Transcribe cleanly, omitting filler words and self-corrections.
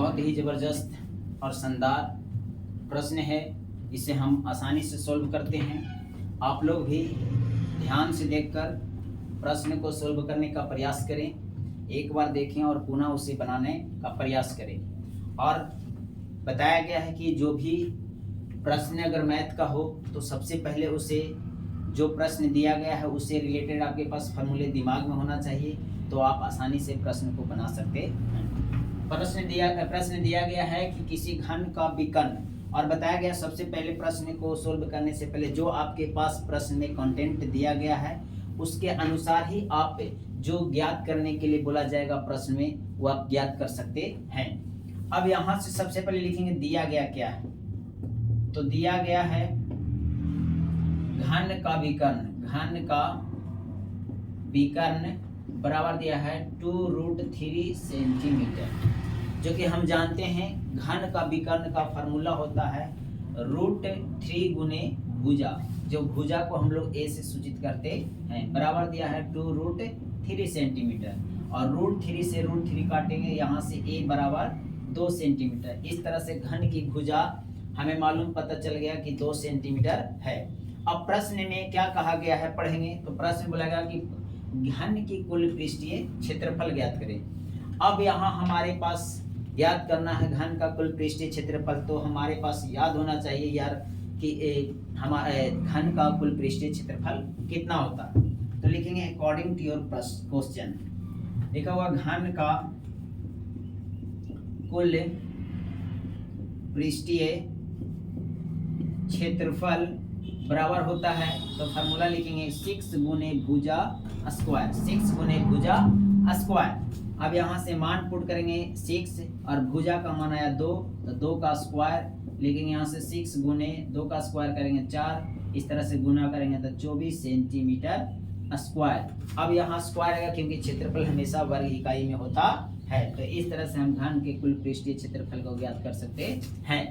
बहुत ही ज़बरदस्त और शानदार प्रश्न है। इसे हम आसानी से सॉल्व करते हैं। आप लोग भी ध्यान से देखकर प्रश्न को सॉल्व करने का प्रयास करें। एक बार देखें और पुनः उसे बनाने का प्रयास करें। और बताया गया है कि जो भी प्रश्न अगर मैथ का हो तो सबसे पहले उसे जो प्रश्न दिया गया है उससे रिलेटेड आपके पास फॉर्मूले दिमाग में होना चाहिए, तो आप आसानी से प्रश्न को बना सकते हैं। प्रश्न दिया गया है कि किसी घन का विकर्ण, और बताया गया सबसे पहले प्रश्न को सोल्व करने से पहले जो आपके पास प्रश्न में कंटेंट दिया गया है उसके अनुसार ही आप जो ज्ञात करने के लिए बोला जाएगा प्रश्न में वो आप ज्ञात कर सकते हैं। अब यहाँ से सबसे पहले लिखेंगे दिया गया क्या है। तो दिया गया है घन का विकर्ण बराबर दिया है 2√3 सेंटीमीटर, जो कि हम जानते हैं घन का विकर्ण का फार्मूला होता है √3 गुने भुजा, जो भुजा को हम लोग a से सूचित करते हैं, बराबर दिया है 2√3 सेंटीमीटर। और √3 से √3 काटेंगे, यहाँ से a बराबर 2 सेंटीमीटर। इस तरह से घन की भुजा हमें मालूम पता चल गया कि 2 सेंटीमीटर है। अब प्रश्न में क्या कहा गया है पढ़ेंगे। तो प्रश्न बोलेगा कि घन की कुल पृष्ठीय क्षेत्रफल ज्ञात करें। अब यहाँ हमारे पास ज्ञात करना है घन का कुल पृष्ठीय क्षेत्रफल, तो हमारे पास याद होना चाहिए यार कि हमारे घन का कुल पृष्ठीय क्षेत्रफल कितना होता है। तो लिखेंगे अकॉर्डिंग टू योर क्वेश्चन, लिखा हुआ घन का कुल पृष्ठीय क्षेत्रफल बराबर होता है, तो फार्मूला लिखेंगे 6 गुने भुजा स्क्वायर, 6 गुने भुजा स्क्वायर। अब यहाँ से मान पुट करेंगे 6 और भुजा का मान आया 2, तो 2 का स्क्वायर लिखेंगे। यहाँ से 6 गुने 2 का स्क्वायर करेंगे 4, इस तरह से गुना करेंगे तो 24 सेंटीमीटर स्क्वायर। अब यहाँ स्क्वायर आएगा क्योंकि क्षेत्रफल हमेशा वर्ग इकाई में होता है। तो इस तरह से हम घन के कुल पृष्ठीय क्षेत्रफल को ज्ञात कर सकते हैं।